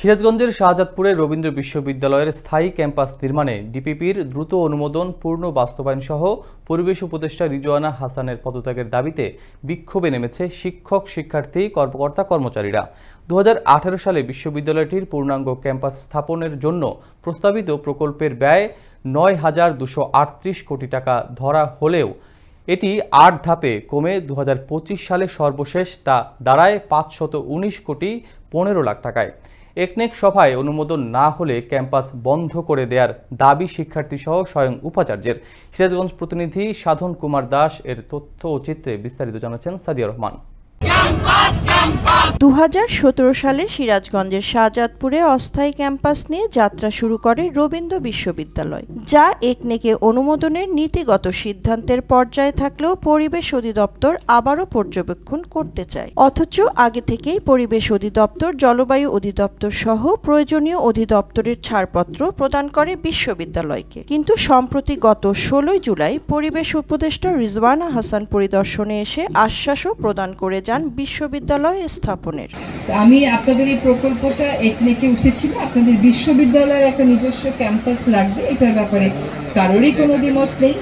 সিরাজগঞ্জের শাহজাদপুরে রবীন্দ্র বিশ্ববিদ্যালয়ের স্থায়ী ক্যাম্পাস নির্মাণে ডিপিপির দ্রুত অনুমোদন, পূর্ণ বাস্তবায়ন সহ পরিবেশ উপদেষ্টা রিজওয়ানা হাসানের পদত্যাগের দাবিতে বিক্ষোভে নেমেছে শিক্ষক, শিক্ষার্থী, কর্মকর্তা, কর্মচারীরা। 2018 সালে বিশ্ববিদ্যালয়টির পূর্ণাঙ্গ ক্যাম্পাস স্থাপনের জন্য প্রস্তাবিত প্রকল্পের ব্যয় 9,238 কোটি টাকা ধরা হলেও এটি 8 ধাপে কমে 2025 সালে সর্বশেষ তা দাঁড়ায় 519 কোটি 15 লাখ টাকায়। একনেক সভায় অনুমোদন না হলে ক্যাম্পাস বন্ধ করে দেওয়ার দাবি শিক্ষার্থীসহ স্বয়ং উপাচার্যের। সিরাজগঞ্জ প্রতিনিধি সাধন কুমার দাস এর তথ্য ও চিত্রে বিস্তারিত জানাচ্ছেন সাদিয়া রহমান। 2017 সালে সিরাজগঞ্জের শাহজাদপুরে অস্থায়ী ক্যাম্পাস নিয়ে যাত্রা শুরু করে রবীন্দ্র বিশ্ববিদ্যালয়, যা একনেকে অনুমোদনের নীতিগত সিদ্ধান্তের পর্যায়ে থাকলেও পরিবেশ অধিদপ্তর আবারও পর্যবেক্ষণ করতে চায়। অথচ আগে থেকেই পরিবেশ অধিদপ্তর, জলবায়ু অধিদপ্তর সহ প্রয়োজনীয় অধিদপ্তরের ছাড়পত্র প্রদান করে বিশ্ববিদ্যালয়কে। কিন্তু সম্প্রতি গত 16 জুলাই পরিবেশ উপদেষ্টা রিজওয়ানা হাসান পরিদর্শনে এসে আশ্বাসও প্রদান করে যান বিশ্ববিদ্যালয় স্থাপনের। আমি আপনাদের এই প্রকল্পটা একনেকে উঠেছিল, আপনাদের বিশ্ববিদ্যালয়ের একটা নিজস্ব ক্যাম্পাস লাগবে, এটার ব্যাপারে কারোরই কোনো দ্বিমত নেই।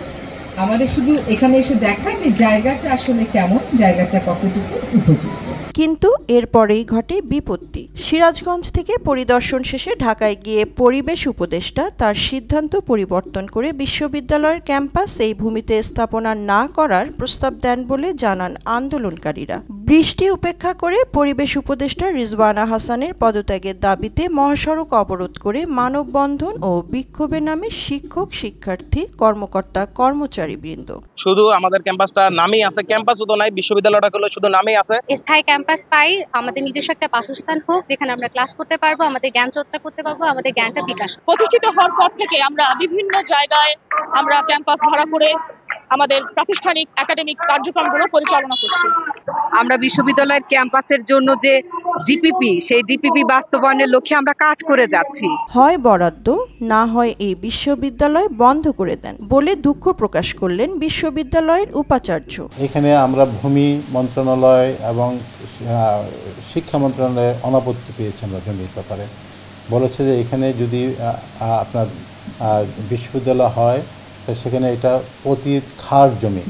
আমাদের শুধু এখানে এসে দেখা যে জায়গাটা আসলে কেমন, জায়গাটা কতটুকু উপযুক্ত। কিন্তু এরপরেই ঘটে বিপত্তি। সিরাজগঞ্জ থেকে পরিদর্শন শেষে ঢাকায় গিয়ে পরিবেশ উপদেষ্টা তার সিদ্ধান্ত পরিবর্তন করে বিশ্ববিদ্যালয়ের ক্যাম্পাস এই ভূমিতে স্থাপনা না করার প্রস্তাব দেন বলে জানান আন্দোলনকারীরা। বৃষ্টি উপেক্ষা করে পরিবেশ উপদেষ্টা রিজওয়ানা হাসানের পদত্যাগের দাবিতে মহাসড়ক অবরোধ করে মানববন্ধন ও বিক্ষোভের নামে শিক্ষক, শিক্ষার্থী, কর্মকর্তা, কর্মচারীবৃন্দ। শুধু আমাদের ক্যাম্পাসটা নামেই আছে, ক্যাম্পাসও তো নাই, বিশ্ববিদ্যালয়টা হলো শুধু নামেই আছে। স্থায়ী ক্যাম্পাস পাই, আমাদের নিজস্ব একটা বাসস্থান হোক, যেখানে আমরা ক্লাস করতে পারবো, আমাদের জ্ঞান চর্চা করতে পারবো, আমাদের জ্ঞানটা বিকাশ। প্রতিষ্ঠিত হওয়ার পর থেকে আমরা বিভিন্ন জায়গায় ক্যাম্পাস ভাড়া করে আমাদের প্রাতিষ্ঠানিক একাডেমিক কার্যক্রমগুলো পরিচালনা করছি। আমরা বিশ্ববিদ্যালয়ের ক্যাম্পাসের জন্য যে ডিপিপি, সেই ডিপিপি বাস্তবায়নের লক্ষ্যে আমরা কাজ করে যাচ্ছি। হয় বরাদ্দ, না হয় এই বিশ্ববিদ্যালয় বন্ধ করে দেন বলে দুঃখ প্রকাশ করলেন বিশ্ববিদ্যালয়ের উপাচার্য। এখানে আমরা ভূমি মন্ত্রণালয় এবং শিক্ষা মন্ত্রণালয়ের অনাপত্তি পেয়েছি আমরা জমির ব্যাপারে। বলেছে যে এখানে যদি আপনার বিশ্ববিদ্যালয় হয় তো সেখানে এটা অতি খাস জমি,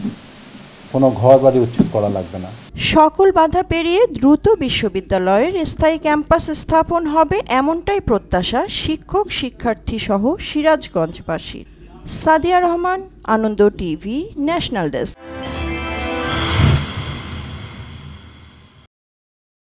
কোনো ঘর বাড়ি উচ্ছেদ করা লাগবে না। সকল বাধা পেরিয়ে দ্রুত বিশ্ববিদ্যালয়ের স্থায়ী ক্যাম্পাস স্থাপন হবে এমনটাই প্রত্যাশা শিক্ষক, শিক্ষার্থী সহ সিরাজগঞ্জবাসীর। সাদিয়া রহমান, আনন্দ টিভি, ন্যাশনাল ডেস্ক।